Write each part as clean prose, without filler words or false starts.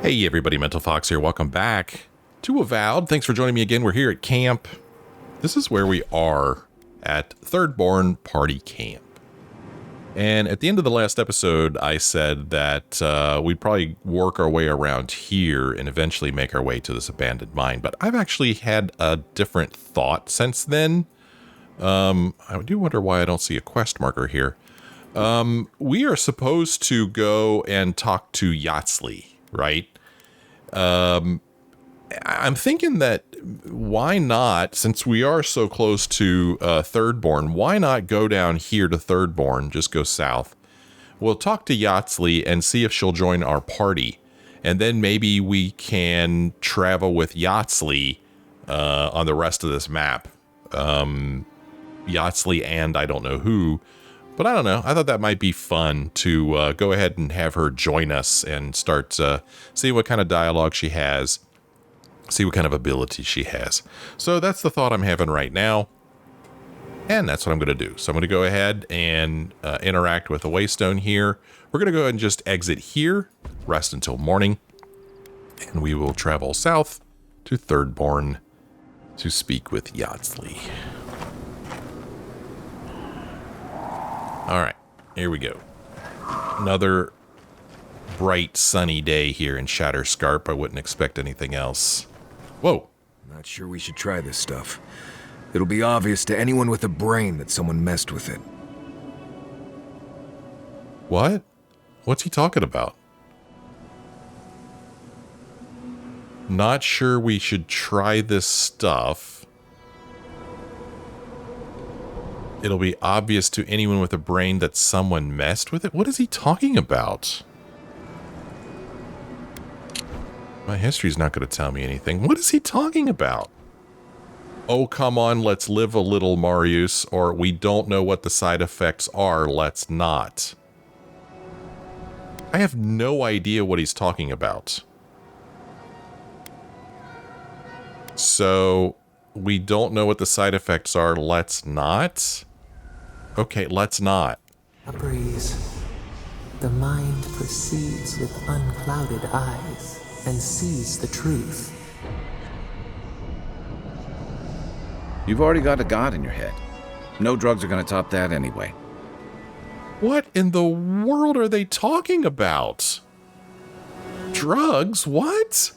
Hey everybody, Mental Fox here. Welcome back to Avowed. Thanks for joining me again. We're here at camp. This is where we are at Thirdborn Party Camp. And at the end of the last episode, I said that we'd probably work our way around here and eventually make our way to this abandoned mine. But I've actually had a different thought since then. I do wonder why I don't see a quest marker here. We are supposed to go and talk to Yatzli, right? I'm thinking that why not, since we are so close to Thirdborn, why not go down here to Thirdborn, just go south. We'll talk to Yatzli and see if she'll join our party. And then maybe we can travel with Yatzli on the rest of this map. Yatzli and I don't know who. But I don't know. I thought that might be fun to go ahead and have her join us and start see what kind of dialogue she has, see what kind of ability she has. So that's the thought I'm having right now, and that's what I'm going to do. So I'm going to go ahead and interact with the Waystone here. We're going to go ahead and just exit here, rest until morning, and we will travel south to Thirdborn to speak with Yatzli. All right, here we go. Another bright, sunny day here in Shatterscarp. I wouldn't expect anything else. Whoa. Not sure we should try this stuff. It'll be obvious to anyone with a brain that someone messed with it. What? What's he talking about? Not sure we should try this stuff. It'll be obvious to anyone with a brain that someone messed with it. What is he talking about? My history's not going to tell me anything. What is he talking about? Oh, come on, let's live a little, Marius, or we don't know what the side effects are. Let's not. I have no idea what he's talking about. So, we don't know what the side effects are. Let's not. Okay, let's not. A breeze. The mind proceeds with unclouded eyes and sees the truth. You've already got a god in your head. No drugs are going to top that anyway. What in the world are they talking about? Drugs? What?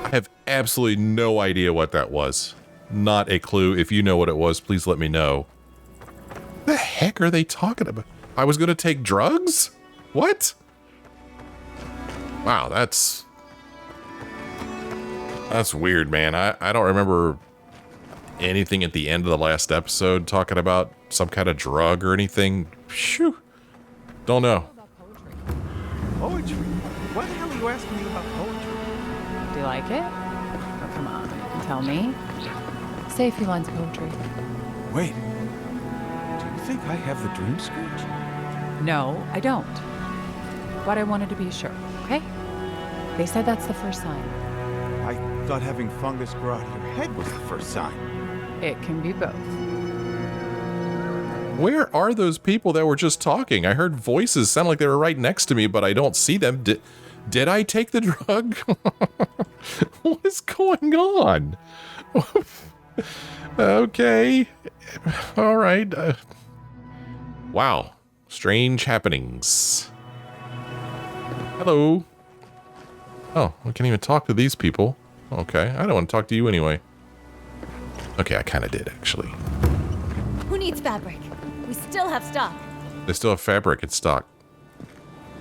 I have absolutely no idea what that was. Not a clue. If you know what it was, please let me know. What the heck are they talking about? I was going to take drugs? What? Wow, that's weird, man. I don't remember anything at the end of the last episode talking about some kind of drug or anything. Phew. Don't know. Poetry? What the hell are you asking me about poetry? Do you like it? Oh, come on, you can tell me. Say a few lines of poetry. Wait. Do you think I have the dream scourge? No, I don't. But I wanted to be sure, okay? They said that's the first sign. I thought having fungus grow out of your head was the first sign. It can be both. Where are those people that were just talking? I heard voices sound like they were right next to me, but I don't see them. Did I take the drug? What is going on? Okay. All right. Wow. Strange happenings. Hello. Oh, I can't even talk to these people. Okay. I don't want to talk to you anyway. Okay, I kind of did, actually. Who needs fabric? We still have stock. They still have fabric in stock.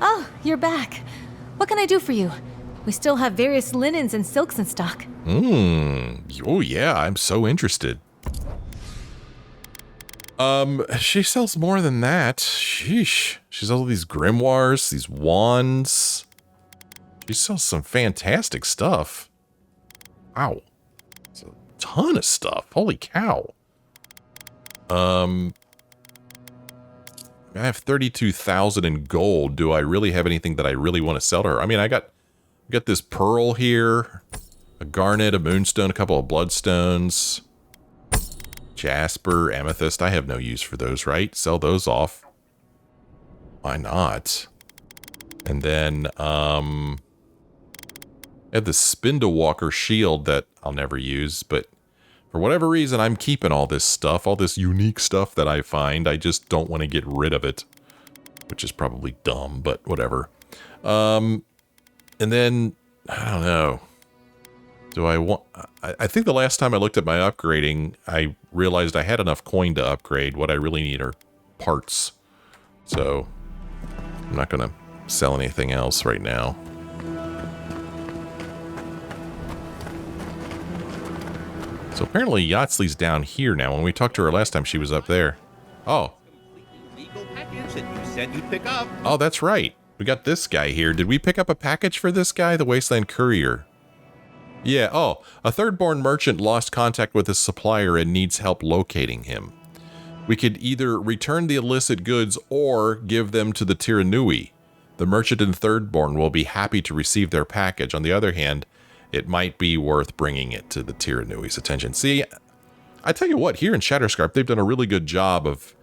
Oh, you're back. What can I do for you? We still have various linens and silks in stock. Oh yeah, I'm so interested. She sells more than that. Sheesh. She sells all these grimoires, these wands. She sells some fantastic stuff. Wow. It's a ton of stuff. Holy cow. I have 32,000 in gold. Do I really have anything that I really want to sell to her? I mean, I got this pearl here, a garnet, a moonstone, a couple of bloodstones, jasper, amethyst. I have no use for those, right? Sell those off. Why not? And then, I have the Spindle Walker shield that I'll never use, but for whatever reason, I'm keeping all this stuff, all this unique stuff that I find. I just don't want to get rid of it, which is probably dumb, but whatever. And then, I don't know. Do I want... I think the last time I looked at my upgrading, I realized I had enough coin to upgrade. What I really need are parts. So, I'm not going to sell anything else right now. So apparently Yatzli's down here now. When we talked to her last time, she was up there. Oh. Legal package that you said you'd pick up. Oh, that's right. We got this guy here. Did we pick up a package for this guy? The Wasteland Courier. Yeah, oh. A Thirdborn merchant lost contact with his supplier and needs help locating him. We could either return the illicit goods or give them to the Tira Nui. The merchant in Thirdborn will be happy to receive their package. On the other hand, it might be worth bringing it to the Tira Nui's attention. See, I tell you what, here in Shatterscarp, they've done a really good job of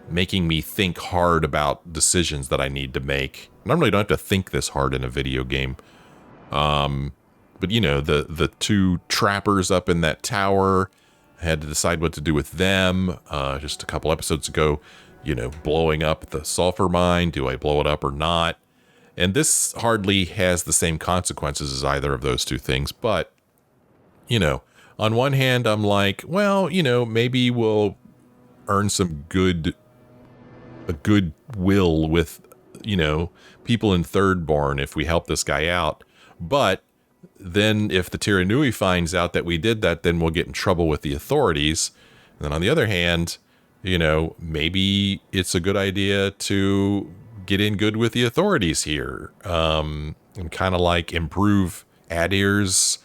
making me think hard about decisions that I need to make. Normally, I don't have to think this hard in a video game. But, you know, the two trappers up in that tower, I had to decide what to do with them. Just a couple episodes ago, you know, blowing up the sulfur mine. Do I blow it up or not? And this hardly has the same consequences as either of those two things. But, you know, on one hand, I'm like, well, you know, maybe we'll earn some good will with, you know, people in Thirdborn if we help this guy out. But then if the Tira Nui finds out that we did that, then we'll get in trouble with the authorities. And then on the other hand, you know, maybe it's a good idea to get in good with the authorities here, and kind of like improve Adir's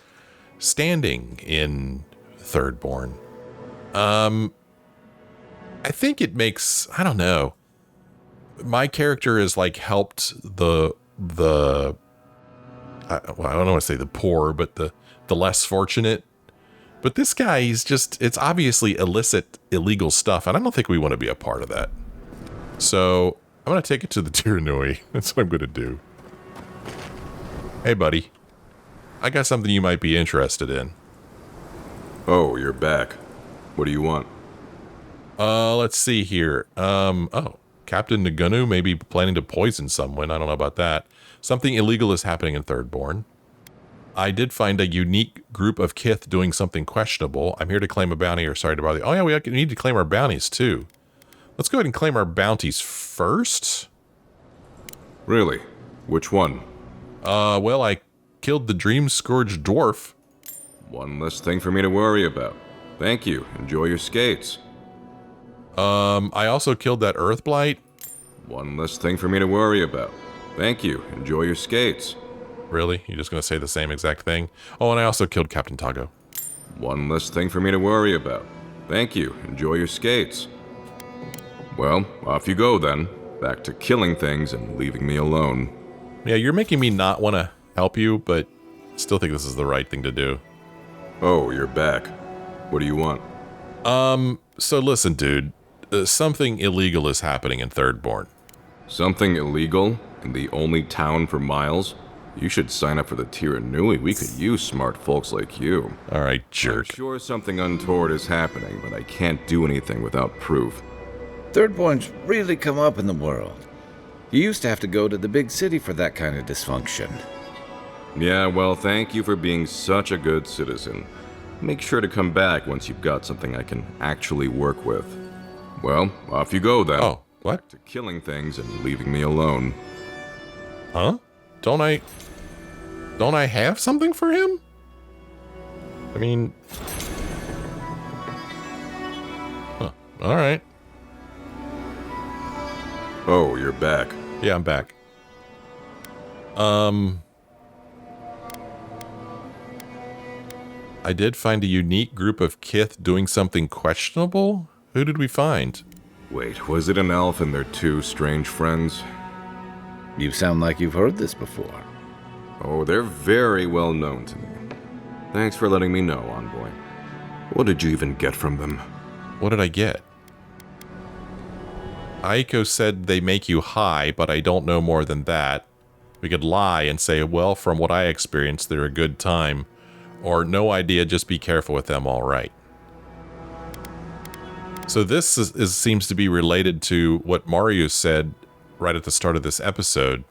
standing in Thirdborn. I think it makes, I don't know. My character has like helped well, I don't want to say the poor, but the less fortunate. But this guy, he's just, it's obviously illicit, illegal stuff, and I don't think we want to be a part of that. So I'm going to take it to the Tira Nui. That's what I'm going to do. Hey, buddy. I got something you might be interested in. Oh, you're back. What do you want? Let's see here. Oh, Captain Nagunu may be planning to poison someone. I don't know about that. Something illegal is happening in Thirdborn. I did find a unique group of Kith doing something questionable. I'm here to claim a bounty or sorry to bother you. Oh yeah, we need to claim our bounties too. Let's go ahead and claim our bounties first. Really? Which one? Well, I killed the Dream Scourge Dwarf. One less thing for me to worry about. Thank you. Enjoy your skates. I also killed that Earthblight. One less thing for me to worry about. Thank you. Enjoy your skates. Really? You're just going to say the same exact thing? Oh, and I also killed Captain Tago. One less thing for me to worry about. Thank you. Enjoy your skates. Well, off you go then. Back to killing things and leaving me alone. Yeah, you're making me not want to help you, but still think this is the right thing to do. Oh, you're back. What do you want? So listen, dude. Something illegal is happening in Thirdborn. Something illegal? In the only town for miles? You should sign up for the Tira Nui. We could use smart folks like you. All right, jerk. I'm sure something untoward is happening, but I can't do anything without proof. Thirdborn's really come up in the world. You used to have to go to the big city for that kind of dysfunction. Yeah, well, thank you for being such a good citizen. Make sure to come back once you've got something I can actually work with. Well, off you go then. Oh, what? Back to killing things and leaving me alone. Huh? Don't I have something for him? I mean... Huh. All right. Oh, you're back. Yeah, I'm back. I did find a unique group of Kith doing something questionable? Who did we find? Wait, was it an elf and their two strange friends? You sound like you've heard this before. Oh, they're very well known to me. Thanks for letting me know, Envoy. What did you even get from them? What did I get? Aiko said they make you high, but I don't know more than that. We could lie and say, well, from what I experienced, they're a good time. Or no idea, just be careful with them, all right. So this seems to be related to what Mario said right at the start of this episode.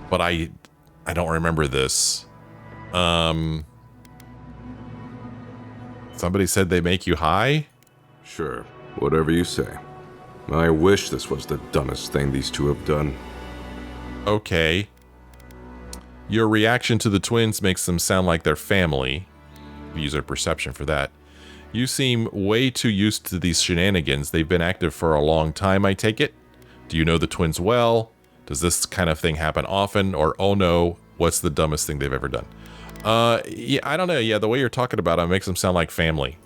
But I don't remember this. Somebody said they make you high? Sure, whatever you say. I wish this was the dumbest thing these two have done. Okay. Your reaction to the twins makes them sound like they're family. Use our perception for that. You seem way too used to these shenanigans. They've been active for a long time, I take it? Do you know the twins well? Does this kind of thing happen often? Or, oh no, what's the dumbest thing they've ever done? Yeah, I don't know. Yeah, the way you're talking about them makes them sound like family.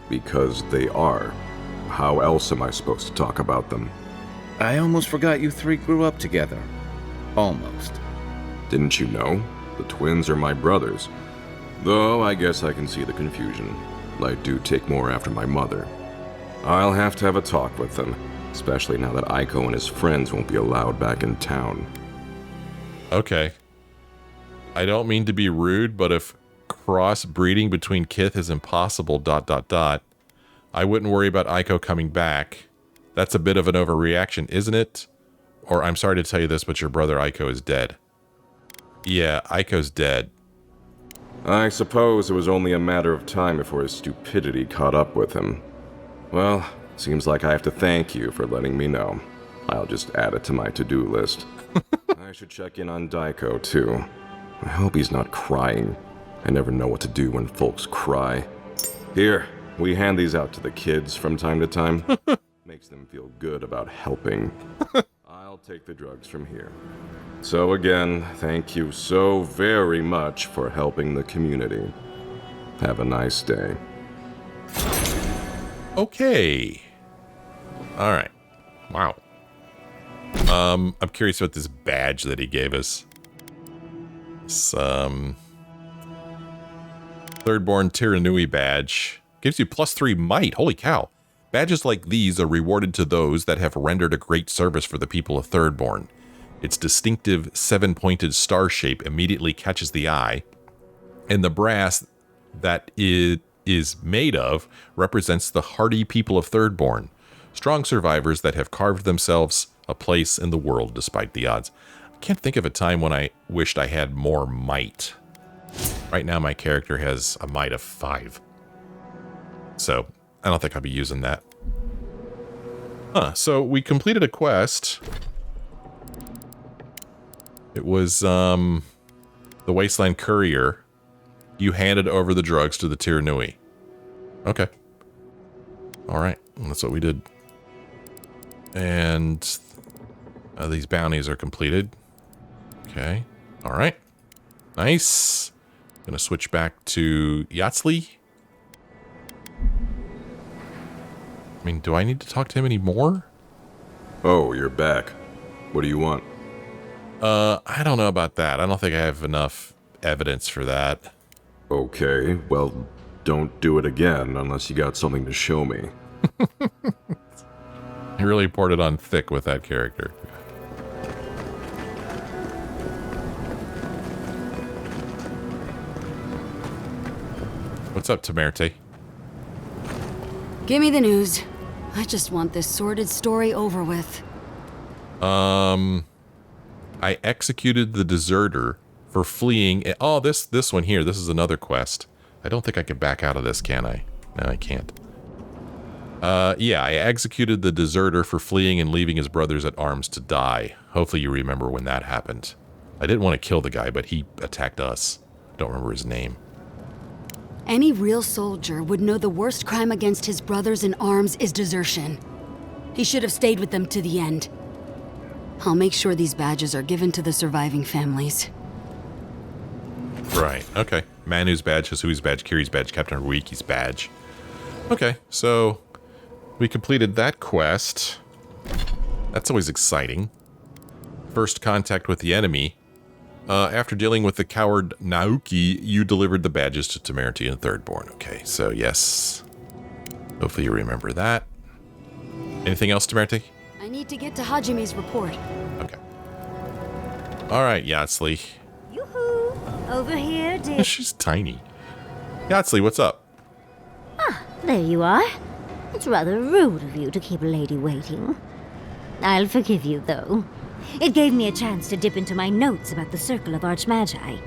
Because they are. How else am I supposed to talk about them? I almost forgot you three grew up together. Almost. Didn't you know? The twins are my brothers. Though I guess I can see the confusion. I do take more after my mother. I'll have to have a talk with them, especially now that Aiko and his friends won't be allowed back in town. Okay. I don't mean to be rude, but if cross-breeding between kith is impossible, ... I wouldn't worry about Aiko coming back. That's a bit of an overreaction, isn't it? Or I'm sorry to tell you this, but your brother Aiko is dead. Yeah, Aiko's dead. I suppose it was only a matter of time before his stupidity caught up with him. Well, seems like I have to thank you for letting me know. I'll just add it to my to-do list. I should check in on Daiko, too. I hope he's not crying. I never know what to do when folks cry. Here, we hand these out to the kids from time to time. Makes them feel good about helping. I'll take the drugs from here. So again, thank you so very much for helping the community. Have a nice day. Okay. All right. Wow. I'm curious about this badge that he gave us. Some Thirdborn Tira Nui badge. Gives you +3 might. Holy cow. Badges like these are rewarded to those that have rendered a great service for the people of Thirdborn. Its distinctive 7-pointed star shape immediately catches the eye, and the brass that it is made of represents the hardy people of Thirdborn, strong survivors that have carved themselves a place in the world despite the odds. I can't think of a time when I wished I had more might. Right now my character has a might of 5. So, I don't think I'll be using that. So we completed a quest. It was, the Wasteland Courier. You handed over the drugs to the Tira Nui. Okay. Alright, that's what we did. And these bounties are completed. Okay. Alright. Nice. Gonna switch back to Yatzli. I mean, do I need to talk to him anymore? Oh, you're back. What do you want? I don't know about that. I don't think I have enough evidence for that. Okay, well, don't do it again unless you got something to show me. He really poured it on thick with that character. What's up, Temerte? Give me the news. I just want this sordid story over with. I executed the deserter for fleeing. Oh, this one here. This is another quest. I don't think I can back out of this, can I? No, I can't. Yeah, I executed the deserter for fleeing and leaving his brothers at arms to die. Hopefully you remember when that happened. I didn't want to kill the guy, but he attacked us. Don't remember his name. Any real soldier would know the worst crime against his brothers in arms is desertion. He should have stayed with them to the end. I'll make sure these badges are given to the surviving families. Right, okay. Manu's badge, Hisui's badge, Kiri's badge, Captain Ruiki's badge. Okay, so we completed that quest. That's always exciting. First contact with the enemy. After dealing with the coward Naoki, you delivered the badges to Temerte and Thirdborn. Okay, so yes. Hopefully you remember that. Anything else, Temerte? I need to get to Hajime's report. Okay. All right, Yatzli. Yoo-hoo! Over here, dear. She's tiny. Yatzli, what's up? There you are. It's rather rude of you to keep a lady waiting. I'll forgive you, though. It gave me a chance to dip into my notes about the Circle of Archmagi.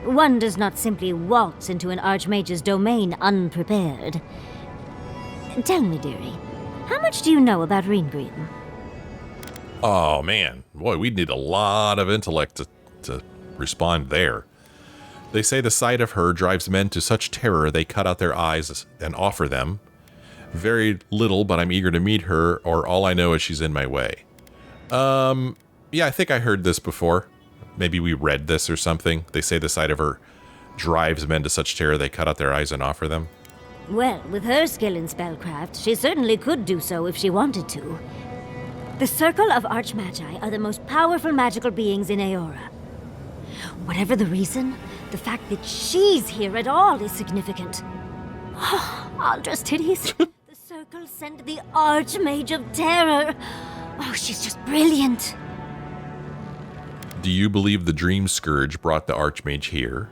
One does not simply waltz into an Archmage's domain unprepared. Tell me, dearie, how much do you know about Ringrim? Oh, man. Boy, we'd need a lot of intellect to respond there. They say the sight of her drives men to such terror they cut out their eyes and offer them. Very little, but I'm eager to meet her, or all I know is she's in my way. Yeah, I think I heard this before. Maybe we read this or something. They say the sight of her drives men to such terror they cut out their eyes and offer them. Well, with her skill in spellcraft, she certainly could do so if she wanted to. The Circle of Archmagi are the most powerful magical beings in Eora. Whatever the reason, the fact that she's here at all is significant. Oh, Aldra's titties. The Circle sent the Archmage of Terror. Oh, she's just brilliant. Do you believe the Dream Scourge brought the Archmage here?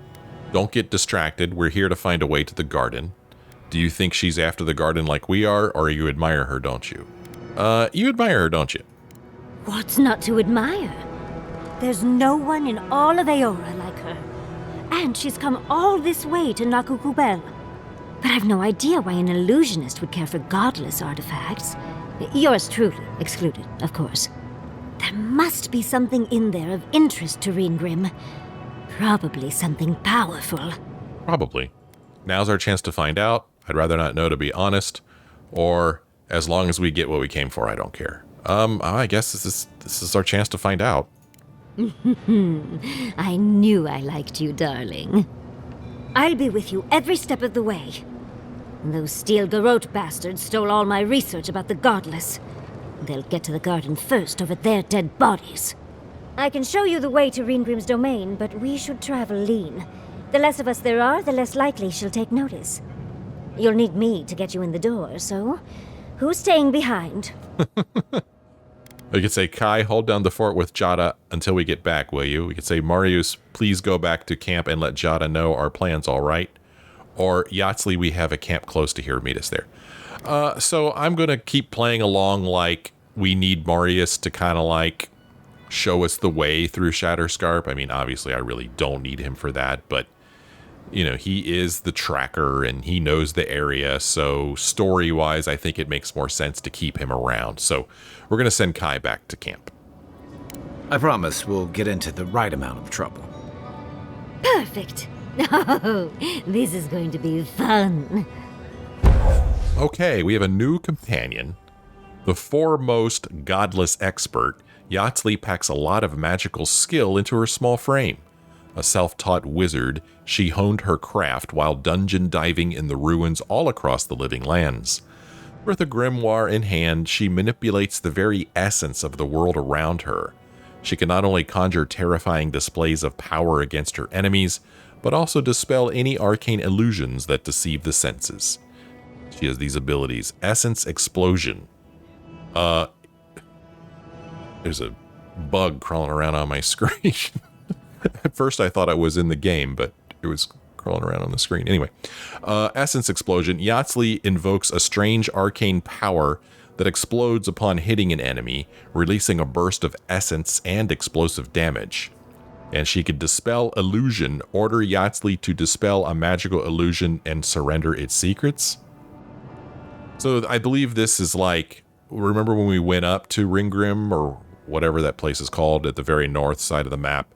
Don't get distracted. We're here to find a way to the garden. Do you think she's after the garden like we are, or you admire her, don't you? You admire her, don't you? What's not to admire? There's no one in all of Eora like her. And she's come all this way to Nakukubel. But I've no idea why an illusionist would care for godless artifacts. Yours truly excluded, of course. There must be something in there of interest to Ringrim. Probably something powerful. Probably. Now's our chance to find out. I'd rather not know, to be honest. Or, as long as we get what we came for, I don't care. I guess this is our chance to find out. I knew I liked you, darling. I'll be with you every step of the way. Those Steel Garrote bastards stole all my research about the Godless. They'll get to the garden first over their dead bodies. I can show you the way to Ringrim's domain, but we should travel lean. The less of us there are, the less likely she'll take notice. You'll need me to get you in the door, so who's staying behind? We could say, Kai, hold down the fort with Jada until we get back, will you? We could say, Marius, please go back to camp and let Jada know our plan's all right. Or, Yatzli, we have a camp close to here. Meet us there. So I'm going to keep playing along like we need Marius to kind of like show us the way through Shatterscarp. I mean, obviously, I really don't need him for that, but you know, he is the tracker and he knows the area. So story-wise, I think it makes more sense to keep him around. So we're going to send Kai back to camp. I promise we'll get into the right amount of trouble. Perfect. Oh, this is going to be fun. Okay, we have a new companion. The foremost godless expert, Yatzli packs a lot of magical skill into her small frame. A self-taught wizard, she honed her craft while dungeon diving in the ruins all across the living lands. With a grimoire in hand, she manipulates the very essence of the world around her. She can not only conjure terrifying displays of power against her enemies, but also dispel any arcane illusions that deceive the senses. She has these abilities. Essence Explosion. There's a bug crawling around on my screen. At first I thought it was in the game, but it was crawling around on the screen. Anyway, Essence Explosion. Yatzli invokes a strange arcane power that explodes upon hitting an enemy, releasing a burst of essence and explosive damage. And she could dispel illusion, order Yatzli to dispel a magical illusion and surrender its secrets. So I believe this is like, remember when we went up to Ringgrim, or whatever that place is called, at the very north side of the map?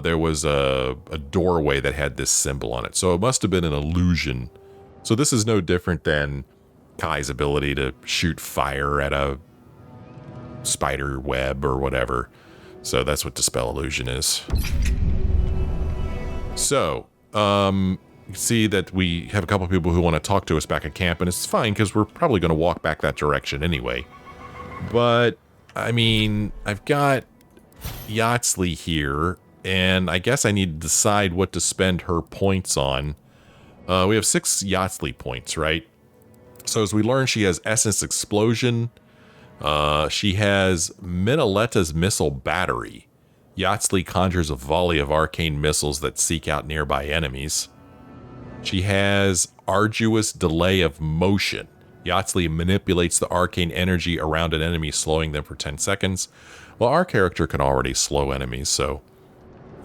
There was a doorway that had this symbol on it. So it must have been an illusion. So this is no different than Kai's ability to shoot fire at a spider web or whatever. So that's what Dispel Illusion is. So, you see that we have a couple people who want to talk to us back at camp, and it's fine because we're probably going to walk back that direction anyway. But, I mean, I've got Yatzli here, and I guess I need to decide what to spend her points on. We have 6 Yatzli points, right? So as we learn, she has Essence Explosion. She has Minoleta's Missile Battery. Yatzli conjures a volley of arcane missiles that seek out nearby enemies. She has arduous delay of motion. Yatzli manipulates the arcane energy around an enemy, slowing them for 10 seconds. Well, our character can already slow enemies, so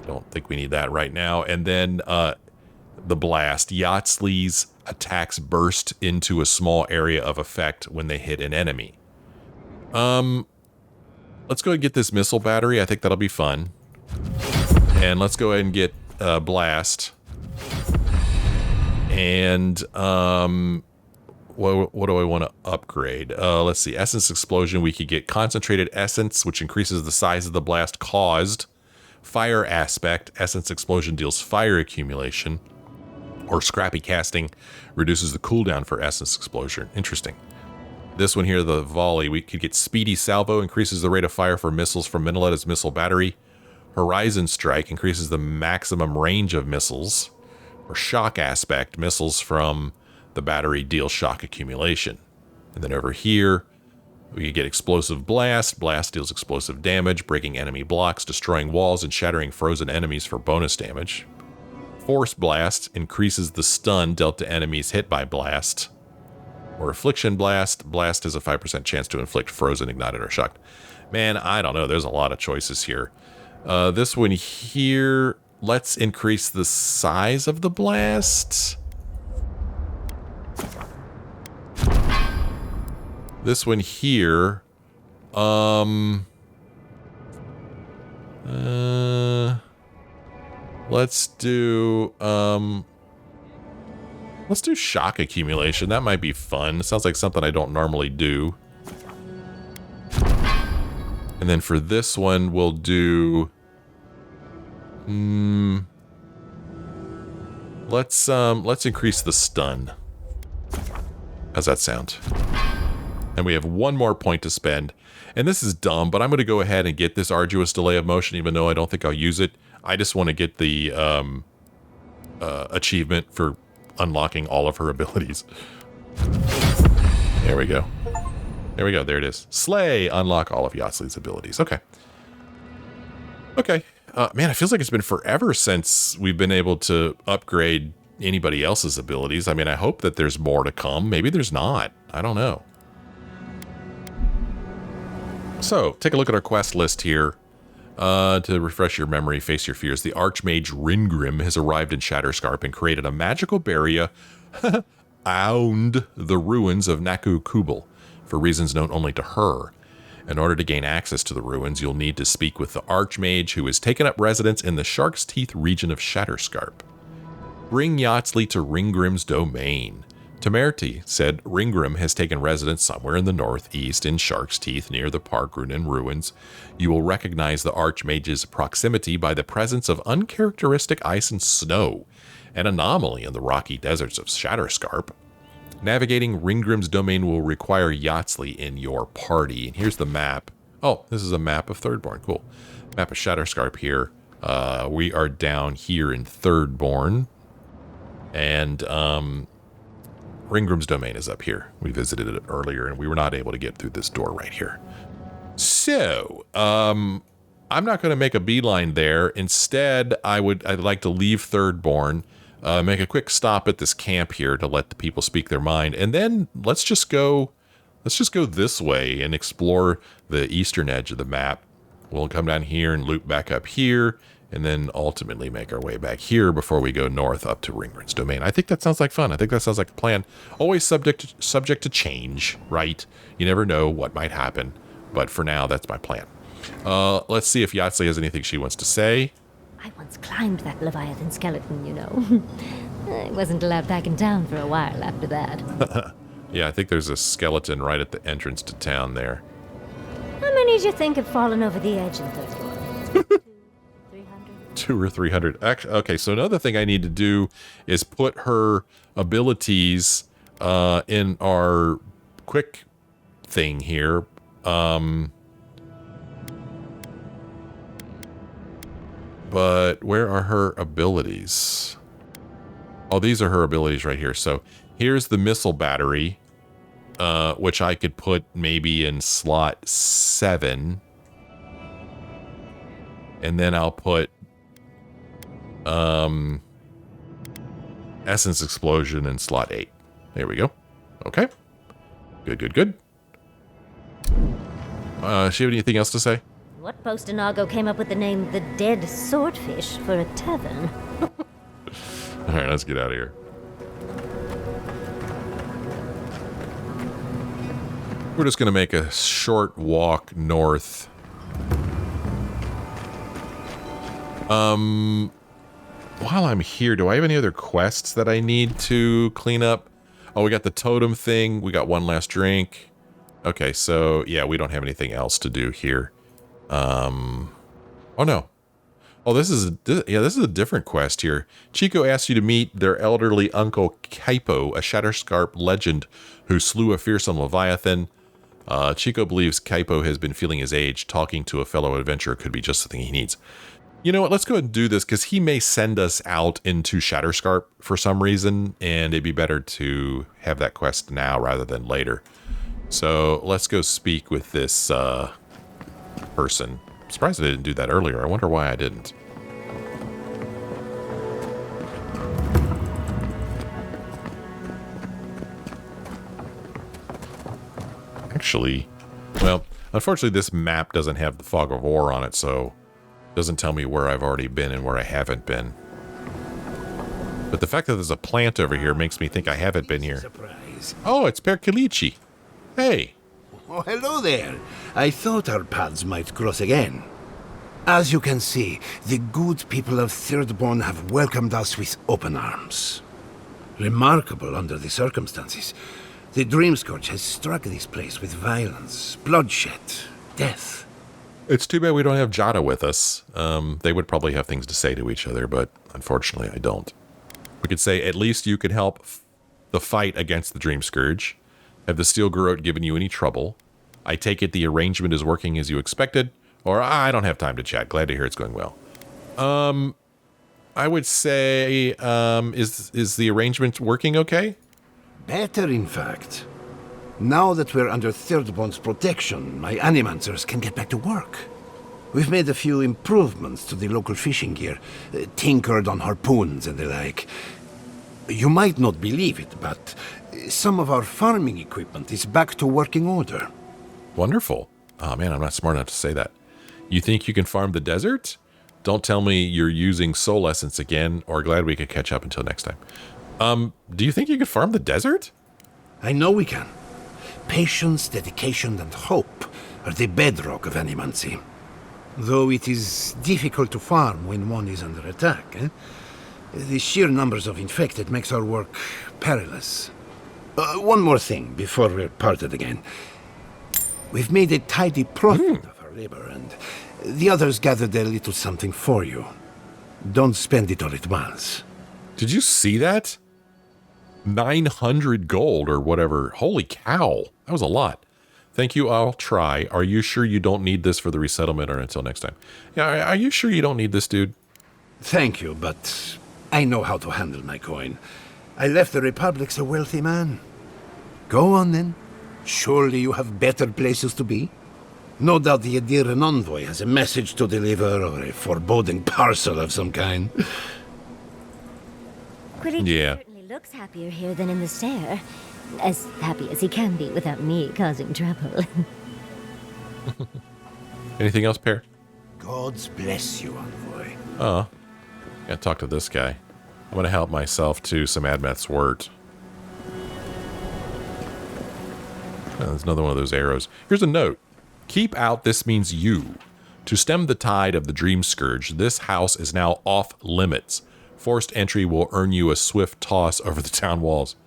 I don't think we need that right now. And then the blast. Yatzli's attacks burst into a small area of effect when they hit an enemy. Let's go ahead and get this missile battery. I think that'll be fun. And let's go ahead and get blast. And what do I want to upgrade? Let's see. Essence explosion. We could get concentrated essence, which increases the size of the blast caused. Fire aspect. Essence explosion deals fire accumulation. Or scrappy casting reduces the cooldown for essence explosion. Interesting. This one here, the volley, we could get speedy salvo, increases the rate of fire for missiles from Minnaletta's missile battery. Horizon strike increases the maximum range of missiles. Or shock aspect, missiles from the battery deal shock accumulation. And then over here, we could get explosive blast. Blast deals explosive damage, breaking enemy blocks, destroying walls, and shattering frozen enemies for bonus damage. Force blast increases the stun dealt to enemies hit by blast. Or affliction blast. Blast has a 5% chance to inflict frozen, ignited, or shocked. Man, I don't know. There's a lot of choices here. This one here, let's increase the size of the blast. This one here, let's do shock accumulation. That might be fun. Sounds like something I don't normally do. And then for this one, we'll do let's increase the stun. How's that sound? And we have one more point to spend. And this is dumb, but I'm going to go ahead and get this arduous delay of motion, even though I don't think I'll use it. I just want to get the achievement for unlocking all of her abilities. There we go. There we go. There it is. Slay. Unlock all of Yatzli's abilities. Okay. Okay. Man, it feels like it's been forever since we've been able to upgrade anybody else's abilities. I mean, I hope that there's more to come. Maybe there's not. I don't know. So, take a look at our quest list here. To refresh your memory, face your fears. The Archmage Ringrim has arrived in Shatterscarp and created a magical barrier around the ruins of Naku Kubal, for reasons known only to her. In order to gain access to the ruins, you'll need to speak with the Archmage, who has taken up residence in the Shark's Teeth region of Shatterscarp. Bring Yatzli to Ringgrim's domain. Temerity said Ringgrim has taken residence somewhere in the northeast in Shark's Teeth near the Pargrunen ruins. You will recognize the Archmage's proximity by the presence of uncharacteristic ice and snow, an anomaly in the rocky deserts of Shatterscarp. Navigating Ringgrim's domain will require Yatzli in your party. And here's the map. Oh, this is a map of Thirdborn. Cool. Map of Shatterscarp here. We are down here in Thirdborn. And Ringgrim's domain is up here. We visited it earlier, and we were not able to get through this door right here. So, I'm not going to make a beeline there. Instead, I'd like to leave Thirdborn, make a quick stop at this camp here to let the people speak their mind, and then let's just go this way and explore the eastern edge of the map. We'll come down here and loop back up here, and then ultimately make our way back here before we go north up to Ringgrim's domain. I think that sounds like fun. I think that sounds like a plan. Always subject to change, right? You never know what might happen, but for now, that's my plan. Let's see if Yatzli has anything she wants to say. I once climbed that Leviathan skeleton, you know. I wasn't allowed back in town for a while after that. Yeah, I think there's a skeleton right at the entrance to town there. How many do you think have fallen over the edge in Thirdborn? 200 or 300. Okay, so another thing I need to do is put her abilities in our quick thing here. But where are her abilities? Oh, these are her abilities right here. So here's the missile battery, which I could put maybe in slot 7. And then I'll put essence explosion in slot 8. There we go. Okay. Good, good, good. She have anything else to say? What Postinago came up with the name The Dead Swordfish for a tavern? All right, let's get out of here. We're just going to make a short walk north. While I'm here, do I have any other quests that I need to clean up? Oh, we got the totem thing. We got one last drink. Okay, so yeah, we don't have anything else to do here. Oh no. Oh, this is a different quest here. Chico asks you to meet their elderly uncle Kaipo, a Shatterscarp legend who slew a fearsome Leviathan. Chico believes Kaipo has been feeling his age. Talking to a fellow adventurer could be just the thing he needs. You know what? Let's go ahead and do this because he may send us out into Shatterscarp for some reason, and it'd be better to have that quest now rather than later. So let's go speak with this person. I'm surprised I didn't do that earlier. I wonder why I didn't. Actually, well, unfortunately this map doesn't have the Fog of War on it, so it doesn't tell me where I've already been and where I haven't been. But the fact that there's a plant over here makes me think I haven't been here. Oh, it's Perkilici. Hey. Oh, hello there. I thought our paths might cross again. As you can see, the good people of Thirdborn have welcomed us with open arms. Remarkable under the circumstances. The Dreamscourge has struck this place with violence, bloodshed, death. It's too bad we don't have Jada with us. They would probably have things to say to each other, but unfortunately I don't. We could say, at least you could help the fight against the Dreamscourge. Have the Steel Garrote given you any trouble? I take it the arrangement is working as you expected? Or, I don't have time to chat. Glad to hear it's going well. I would say, is the arrangement working okay? Better, in fact. Now that we're under Thirdborn's protection, my animancers can get back to work. We've made a few improvements to the local fishing gear, tinkered on harpoons and the like. You might not believe it, but some of our farming equipment is back to working order. Wonderful. Oh man, I'm not smart enough to say that. You think you can farm the desert? Don't tell me you're using soul essence again, or glad we could catch up until next time. Do you think you could farm the desert? I know we can. Patience, dedication, and hope are the bedrock of animancy. Though it is difficult to farm when one is under attack, The sheer numbers of infected makes our work perilous. One more thing before we're parted again. We've made a tidy profit of our labor, and the others gathered a little something for you. Don't spend it all at once. Did you see that? 900 gold or whatever. Holy cow. That was a lot. Thank you, I'll try. Are you sure you don't need this for the resettlement or until next time? Yeah, are you sure you don't need this, dude? Thank you, but I know how to handle my coin. I left the Republic's a wealthy man. Go on then. Surely you have better places to be. No doubt the Adiran envoy has a message to deliver or a foreboding parcel of some kind. Yeah. Certainly looks happier here than in the stair. As happy as he can be without me causing trouble. Anything else, Pear? Gods bless you, envoy. Oh, gotta talk to this guy. I'm gonna help myself to some Admeth's wort. Oh, there's another one of those arrows. Here's a note. Keep out, this means you. To stem the tide of the Dream Scourge, this house is now off limits. Forced entry will earn you a swift toss over the town walls.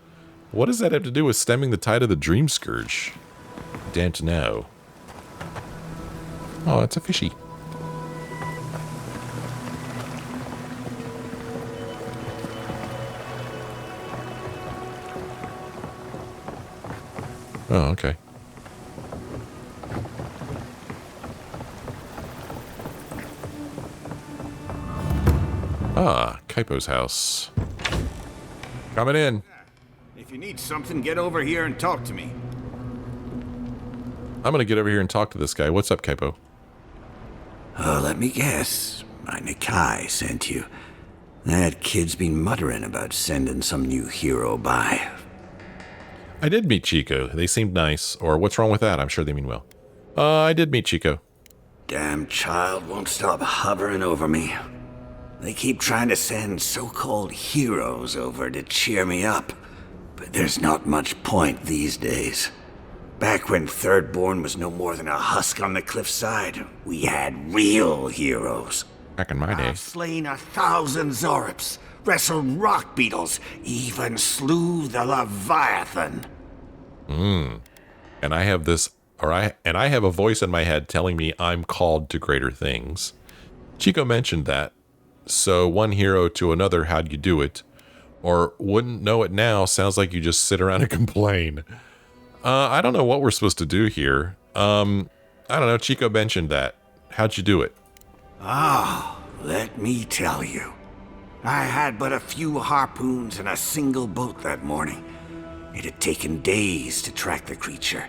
What does that have to do with stemming the tide of the Dream Scourge? Don't know. Oh, it's a fishy. Oh, okay. Ah, Kaipo's house. Coming in. If you need something, get over here and talk to me. I'm gonna get over here and talk to this guy. What's up, Kaipo? Oh, let me guess. My Nikai sent you. That kid's been muttering about sending some new hero by. I did meet Chico. They seemed nice. Or what's wrong with that? I'm sure they mean well. I did meet Chico. Damn child won't stop hovering over me. They keep trying to send so-called heroes over to cheer me up, but there's not much point these days. Back when Thirdborn was no more than a husk on the cliffside, we had real heroes. Back in my day. I've slain 1,000 Zorops, wrestled rock beetles, even slew the Leviathan. And I have this, I have a voice in my head telling me I'm called to greater things. Chico mentioned that. So one hero to another, how'd you do it? Or wouldn't know it now, sounds like you just sit around and complain. I don't know what we're supposed to do here. I don't know, Chico mentioned that. How'd you do it? Oh, let me tell you. I had but a few harpoons and a single boat that morning. It had taken days to track the creature.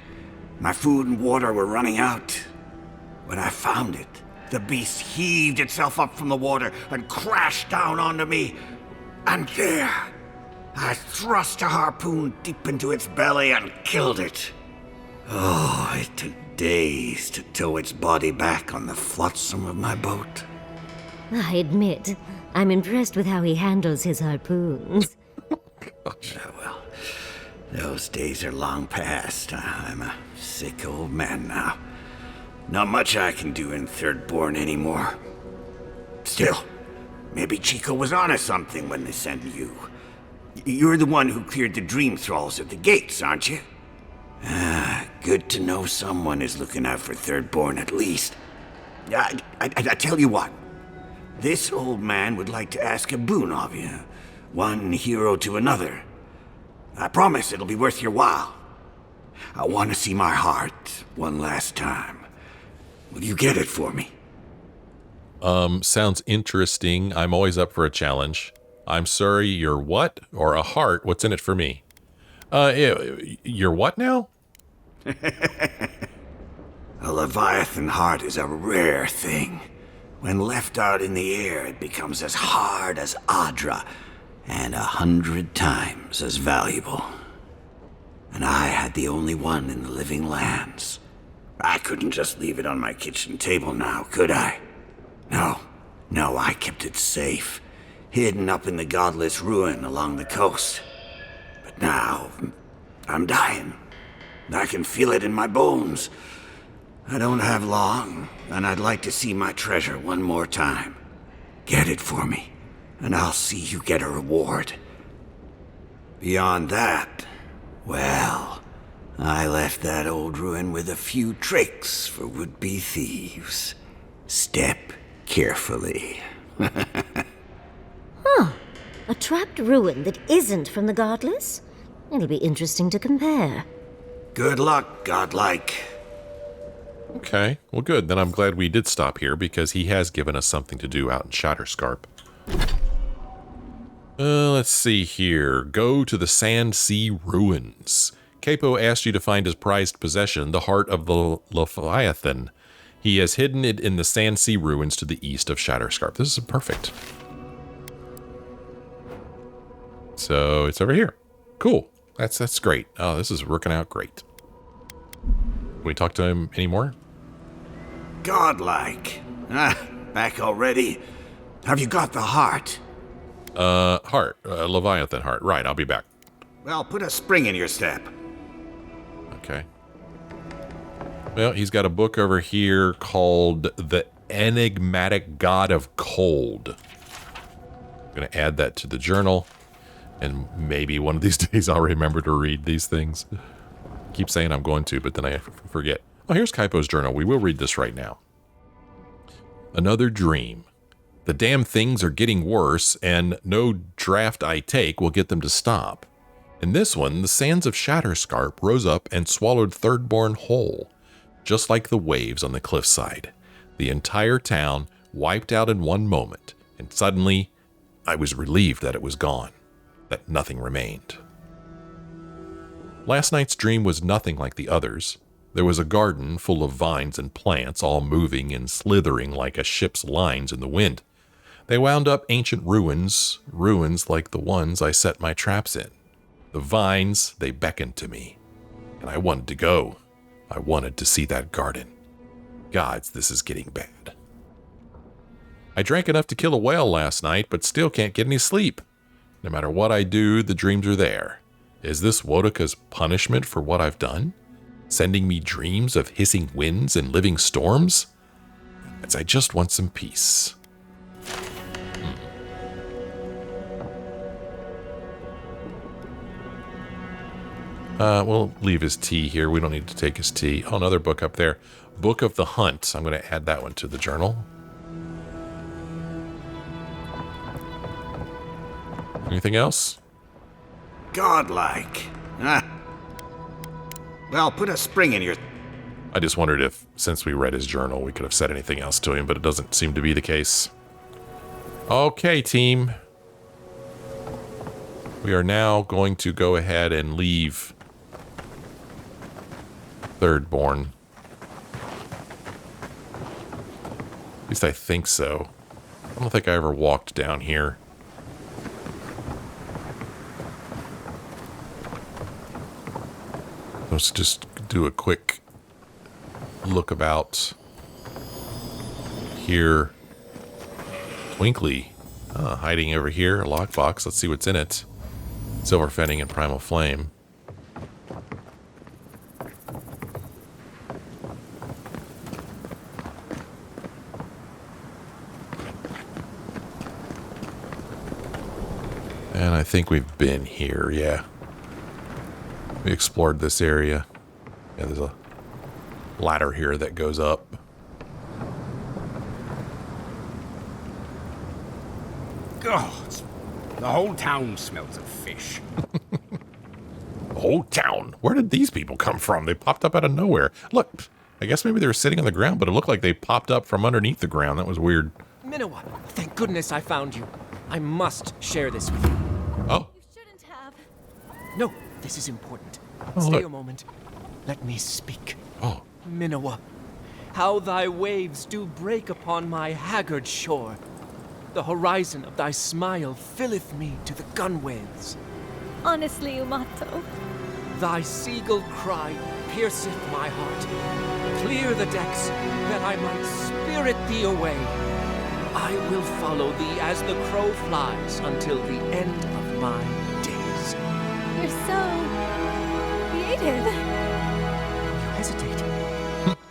My food and water were running out. When I found it, the beast heaved itself up from the water and crashed down onto me. And there, I thrust a harpoon deep into its belly and killed it. Oh, it took days to tow its body back on the flotsam of my boat. I admit, I'm impressed with how he handles his harpoons. Well, those days are long past. I'm a sick old man now. Not much I can do in Thirdborn anymore. Still, maybe Chico was onto something when they sent you. You're the one who cleared the dream thralls at the gates, aren't you? Ah, good to know someone is looking out for Thirdborn at least. I tell you what. This old man would like to ask a boon of you. One hero to another. I promise it'll be worth your while. I want to see my heart one last time. Will you get it for me? Sounds interesting. I'm always up for a challenge. I'm sorry, you're what? Or a heart? What's in it for me? You're what now? A Leviathan heart is a rare thing. When left out in the air, it becomes as hard as Adra, and 100 times as valuable. And I had the only one in the living lands. I couldn't just leave it on my kitchen table now, could I? No, I kept it safe, hidden up in the godless ruin along the coast. But now, I'm dying. I can feel it in my bones. I don't have long, and I'd like to see my treasure one more time. Get it for me, and I'll see you get a reward. Beyond that, well, I left that old ruin with a few tricks for would-be thieves. Step carefully. A trapped ruin that isn't from the Godless? It'll be interesting to compare. Good luck, godlike. Okay, well good. Then I'm glad we did stop here because he has given us something to do out in Shatterscarp. Let's see here. Go to the Sand Sea Ruins. Capo asked you to find his prized possession, the heart of the Leviathan. He has hidden it in the Sand Sea Ruins to the east of Shatterscarp. This is perfect. So it's over here. Cool. That's great. Oh, this is working out great. Can we talk to him anymore? Godlike. Back already? Have you got the heart? Heart. Leviathan heart. Right, I'll be back. Well, put a spring in your step. Okay. Well, he's got a book over here called The Enigmatic God of Cold. I'm going to add that to the journal. And maybe one of these days I'll remember to read these things. I keep saying I'm going to, but then I forget. Oh, here's Kaipo's journal. We will read this right now. Another dream. The damn things are getting worse, and no draft I take will get them to stop. In this one, the sands of Shatterscarp rose up and swallowed Thirdborn whole, just like the waves on the cliffside. The entire town wiped out in one moment, and suddenly I was relieved that it was gone, that nothing remained. Last night's dream was nothing like the others. There was a garden full of vines and plants, all moving and slithering like a ship's lines in the wind. They wound up ancient ruins like the ones I set my traps in. The vines, they beckoned to me, and I wanted to go. I wanted to see that garden. Gods, this is getting bad. I drank enough to kill a whale last night, but still can't get any sleep. No matter what I do, the dreams are there. Is this Wodoka's punishment for what I've done? Sending me dreams of hissing winds and living storms? As I just want some peace. We'll leave his tea here. We don't need to take his tea. Oh, another book up there. Book of the Hunt. I'm going to add that one to the journal. Anything else? Godlike. Well, put a spring in your... I just wondered if, since we read his journal, we could have said anything else to him, but it doesn't seem to be the case. Okay, team. We are now going to go ahead and leave Thirdborn. At least I think so. I don't think I ever walked down here. Let's just do a quick look about here. Twinkly. Hiding over here. A lockbox. Let's see what's in it. Silver Fenning and Primal Flame. And I think we've been here, yeah. We explored this area. Yeah, there's a ladder here that goes up. God, the whole town smells of fish. The whole town? Where did these people come from? They popped up out of nowhere. Look, I guess maybe they were sitting on the ground, but it looked like they popped up from underneath the ground. That was weird. Minowa, thank goodness I found you. I must share this with you. Oh. You shouldn't have. No, this is important. Oh, Stay look. a moment. Let me speak. Oh. Minowa, how thy waves do break upon my haggard shore. The horizon of thy smile filleth me to the gunwales. Honestly, Umato. Thy seagull cry pierceth my heart. Clear the decks, that I might spirit thee away. I will follow thee as the crow flies until the end of my days. You're so... creative. You hesitate.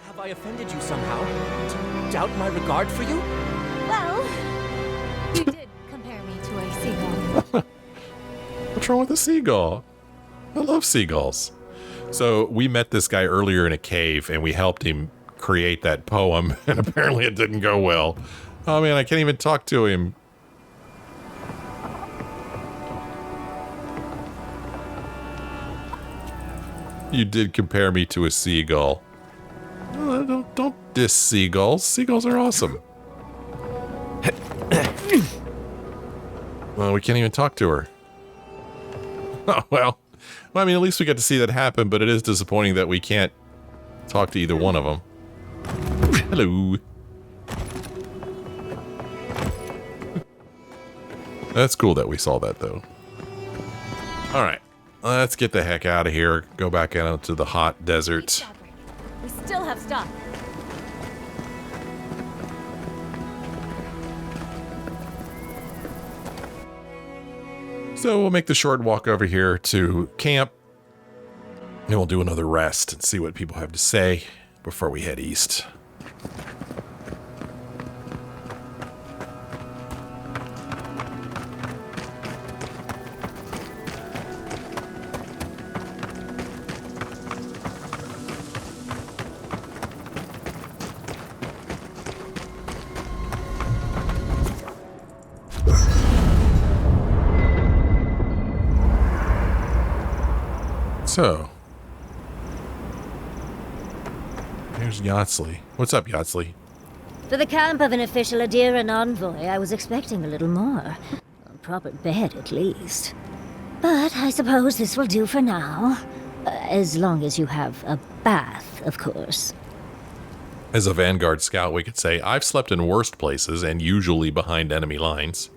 Have I offended you somehow? To doubt my regard for you? Well, you did compare me to a seagull. What's wrong with a seagull? I love seagulls. So we met this guy earlier in a cave and we helped him create that poem and apparently it didn't go well. Oh man, I can't even talk to him. You did compare me to a seagull. Don't diss seagulls. Seagulls are awesome. Well, we can't even talk to her. Oh, well, I mean, at least we got to see that happen, but it is disappointing that we can't talk to either one of them. Hello. That's cool that we saw that, though. All right, let's get the heck out of here. Go back out to the hot desert. We still have stuff. So we'll make the short walk over here to camp. And we'll do another rest and see what people have to say before we head east. So, here's Yatzli. What's up, Yatzli? For the camp of an official Adiran envoy, I was expecting a little more. A proper bed, at least. But I suppose this will do for now. As long as you have a bath, of course. As a Vanguard scout, we could say, I've slept in worst places and usually behind enemy lines.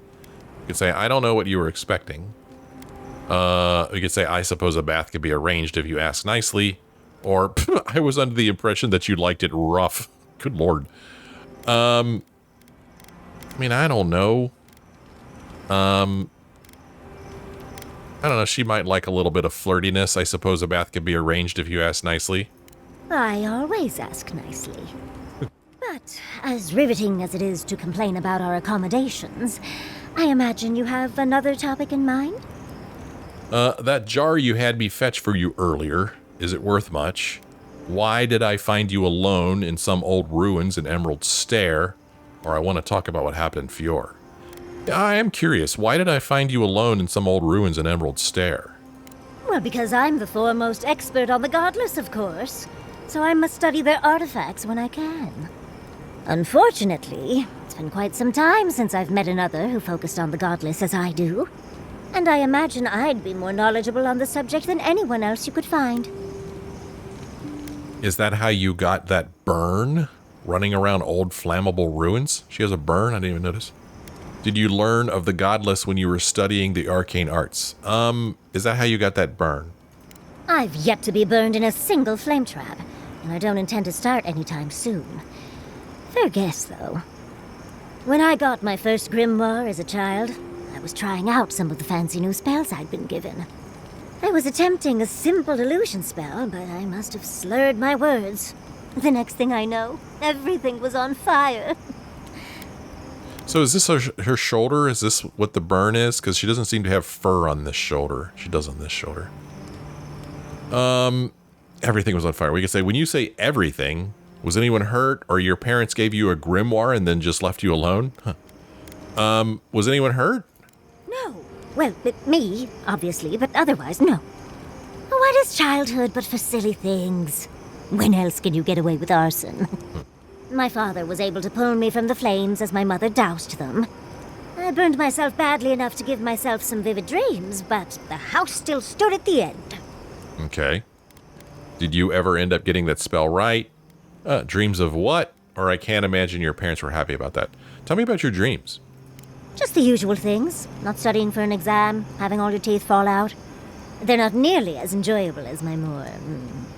We could say, I don't know what you were expecting. We could say, I suppose a bath could be arranged if you ask nicely. Or, I was under the impression that you liked it rough. Good lord. I mean, I don't know. I don't know, she might like a little bit of flirtiness. I suppose a bath could be arranged if you ask nicely. I always ask nicely. But as riveting as it is to complain about our accommodations, I imagine you have another topic in mind? That jar you had me fetch for you earlier, is it worth much? Why did I find you alone in some old ruins in Emerald Stair? Or I want to talk about what happened in Fjord. I am curious, why did I find you alone in some old ruins in Emerald Stair? Well, because I'm the foremost expert on the Godless, of course. So I must study their artifacts when I can. Unfortunately, it's been quite some time since I've met another who focused on the Godless as I do. And I imagine I'd be more knowledgeable on the subject than anyone else you could find. Is that how you got that burn? Running around old flammable ruins? She has a burn? I didn't even notice. Did you learn of the Godless when you were studying the arcane arts? Is that how you got that burn? I've yet to be burned in a single flame trap, and I don't intend to start anytime soon. Fair guess, though. When I got my first grimoire as a child, I was trying out some of the fancy new spells I'd been given. I was attempting a simple illusion spell, but I must have slurred my words. The next thing I know, everything was on fire. So is this her shoulder? Is this what the burn is? Because she doesn't seem to have fur on this shoulder. She does on this shoulder. Everything was on fire. We could say, when you say everything, was anyone hurt, or your parents gave you a grimoire and then just left you alone? Huh. Was anyone hurt? No. Well, me, obviously, but otherwise, no. What is childhood but for silly things? When else can you get away with arson? My father was able to pull me from the flames as my mother doused them. I burned myself badly enough to give myself some vivid dreams, but the house still stood at the end. Okay. Did you ever end up getting that spell right? Dreams of what? Or I can't imagine your parents were happy about that. Tell me about your dreams. Just the usual things. Not studying for an exam, having all your teeth fall out. They're not nearly as enjoyable as my more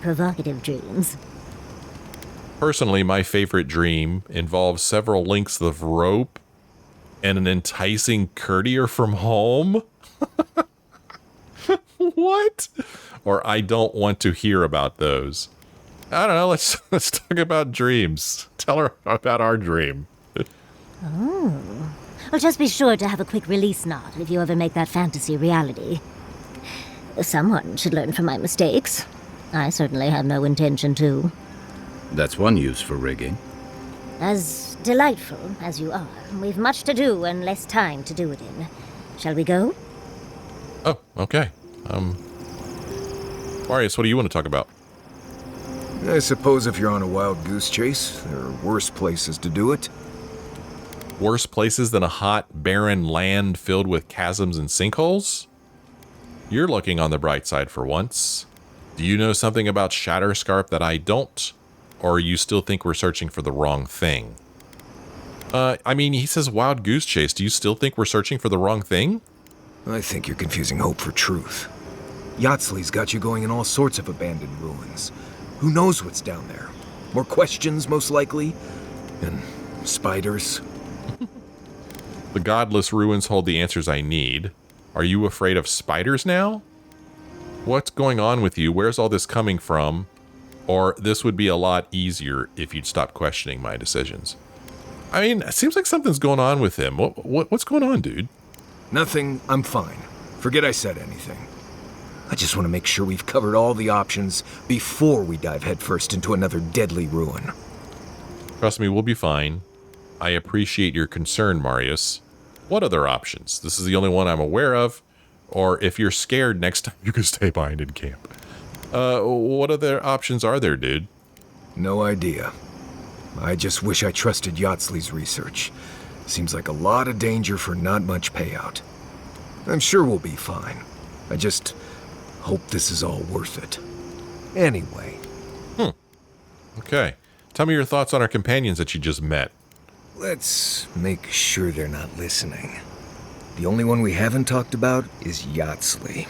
provocative dreams. Personally, my favorite dream involves several lengths of rope and an enticing courtier from home. What? Or I don't want to hear about those. I don't know. Let's talk about dreams. Tell her about our dream. Oh. Well, just be sure to have a quick release knot if you ever make that fantasy reality. Someone should learn from my mistakes. I certainly have no intention to. That's one use for rigging. As delightful as you are, we've much to do and less time to do it in. Shall we go? Oh, okay. Marius, what do you want to talk about? I suppose if you're on a wild goose chase, there are worse places to do it. Worse places than a hot, barren land filled with chasms and sinkholes? You're looking on the bright side for once. Do you know something about Shatterscarp that I don't? Or you still think we're searching for the wrong thing? I mean, he says wild goose chase. Do you still think we're searching for the wrong thing? I think you're confusing hope for truth. Yatzli's got you going in all sorts of abandoned ruins. Who knows what's down there? More questions, most likely. And spiders. The godless ruins hold the answers I need. Are you afraid of spiders now? What's going on with you? Where's all this coming from? Or this would be a lot easier if you'd stop questioning my decisions. I mean, it seems like something's going on with him. What's going on, dude? Nothing. I'm fine. Forget I said anything. I just want to make sure we've covered all the options before we dive headfirst into another deadly ruin. Trust me, we'll be fine. I appreciate your concern, Marius. What other options? This is the only one I'm aware of. Or if you're scared, next time you can stay behind in camp. What other options are there, dude? No idea. I just wish I trusted Yatzli's research. Seems like a lot of danger for not much payout. I'm sure we'll be fine. I just hope this is all worth it. Anyway. Okay. Tell me your thoughts on our companions that you just met. Let's make sure they're not listening. The only one we haven't talked about is Yatzli.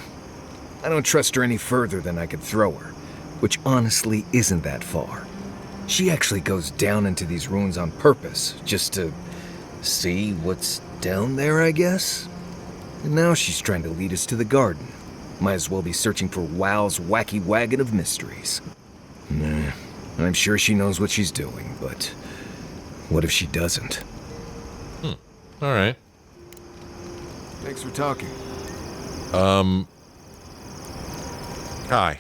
I don't trust her any further than I could throw her, which honestly isn't that far. She actually goes down into these ruins on purpose, just to see what's down there, I guess? And now she's trying to lead us to the garden. Might as well be searching for WoW's wacky wagon of mysteries. Nah, I'm sure she knows what she's doing, but what if she doesn't? All right. Thanks for talking. Hi.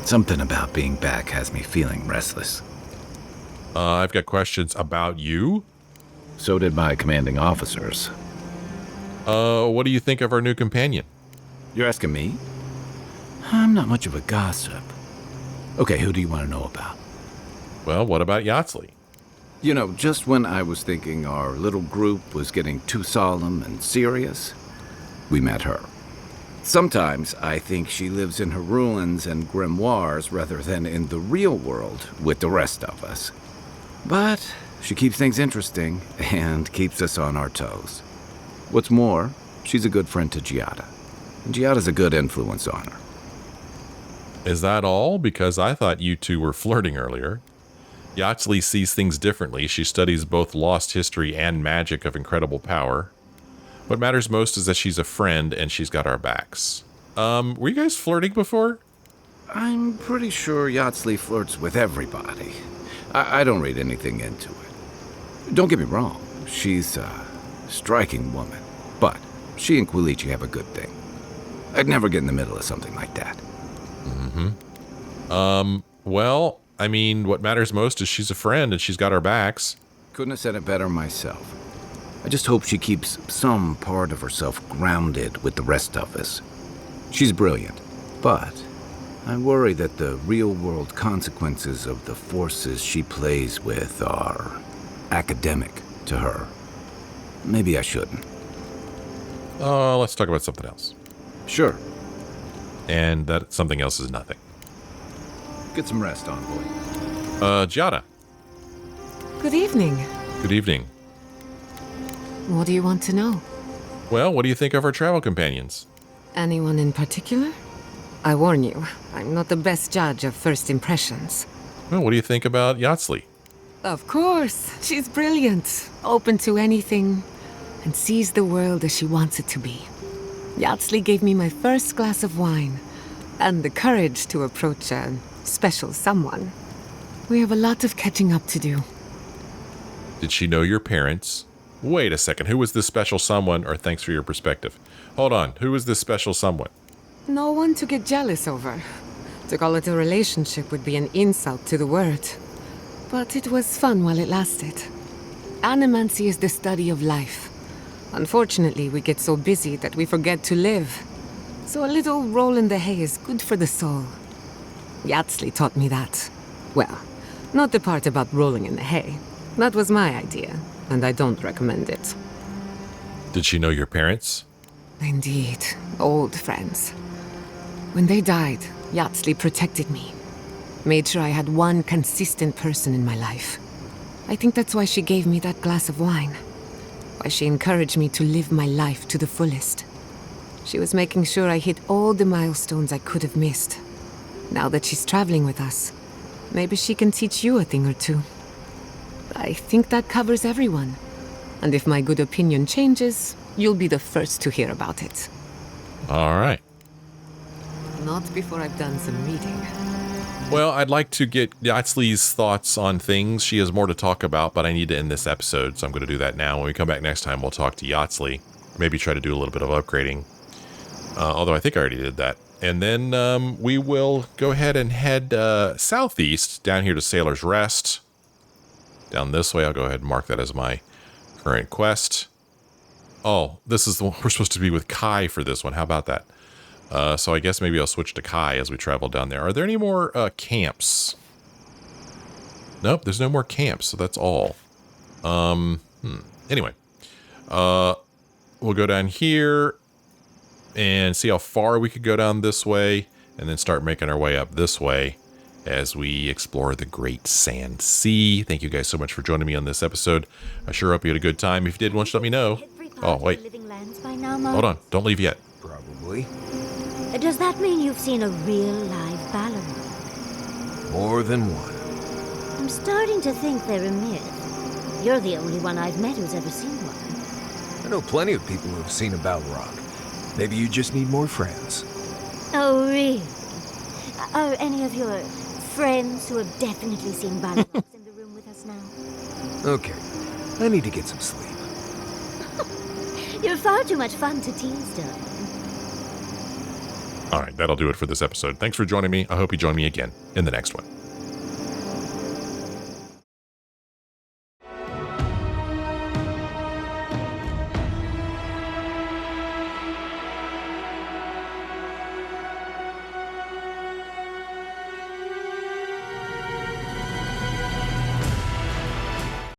Something about being back has me feeling restless. I've got questions about you. So did my commanding officers. What do you think of our new companion? You're asking me? I'm not much of a gossip. Okay, who do you want to know about? Well, what about Yatzli? You know, just when I was thinking our little group was getting too solemn and serious, we met her. Sometimes I think she lives in her ruins and grimoires rather than in the real world with the rest of us. But she keeps things interesting and keeps us on our toes. What's more, she's a good friend to Giada. And Giada's a good influence on her. Is that all? Because I thought you two were flirting earlier. Yatzli sees things differently. She studies both lost history and magic of incredible power. What matters most is that she's a friend and she's got our backs. Were you guys flirting before? I'm pretty sure Yatzli flirts with everybody. I don't read anything into it. Don't get me wrong, she's a striking woman. But she and Quilici have a good thing. I'd never get in the middle of something like that. Well, I mean, what matters most is she's a friend and she's got our backs. Couldn't have said it better myself. I just hope she keeps some part of herself grounded with the rest of us. She's brilliant, but I worry that the real-world consequences of the forces she plays with are academic to her. Maybe I shouldn't. Let's talk about something else. Sure. And that something else is nothing. Get some rest, envoy. Giada. Good evening. Good evening. What do you want to know? Well, what do you think of our travel companions? Anyone in particular? I warn you, I'm not the best judge of first impressions. Well, what do you think about Yatzli? Of course, she's brilliant, open to anything, and sees the world as she wants it to be. Yatzli gave me my first glass of wine, and the courage to approach a special someone. We have a lot of catching up to do. Did she know your parents? Wait a second, who was this special someone, or thanks for your perspective? Hold on, who was this special someone? No one to get jealous over. To call it a relationship would be an insult to the word. But it was fun while it lasted. Animancy is the study of life. Unfortunately, we get so busy that we forget to live. So a little roll in the hay is good for the soul. Yatzli taught me that. Well, not the part about rolling in the hay. That was my idea, and I don't recommend it. Did she know your parents? Indeed, old friends. When they died, Yatzli protected me. Made sure I had one consistent person in my life. I think that's why she gave me that glass of wine. Why she encouraged me to live my life to the fullest. She was making sure I hit all the milestones I could have missed. Now that she's traveling with us, maybe she can teach you a thing or two. I think that covers everyone. And if my good opinion changes, you'll be the first to hear about it. All right. Not before I've done some reading. Well, I'd like to get Yatzli's thoughts on things. She has more to talk about, but I need to end this episode, so I'm going to do that now. When we come back next time, we'll talk to Yatzli. Maybe try to do a little bit of upgrading. Although I think I already did that. And then we will go ahead and head southeast down here to Sailor's Rest. Down this way, I'll go ahead and mark that as my current quest. Oh, this is the one we're supposed to be with Kai for this one. How about that? So I guess maybe I'll switch to Kai as we travel down there. Are there any more camps? Nope, there's no more camps, so that's all. Anyway, we'll go down here and see how far we could go down this way. and then start making our way up this way as we explore the Great Sand Sea. Thank you guys so much for joining me on this episode. I sure hope you had a good time. If you did, why don't you let me know? Oh, wait. Hold on. Don't leave yet. Probably. Does that mean you've seen a real live ballerina? More than one. I'm starting to think they're a myth. You're the only one I've met who's ever seen one. I know plenty of people who have seen a Balrog. Maybe you just need more friends. Oh, really? Are any of your friends who have definitely seen Balrogs in the room with us now? Okay. I need to get some sleep. You're far too much fun to tease, darling. All right, that'll do it for this episode. Thanks for joining me. I hope you join me again in the next one.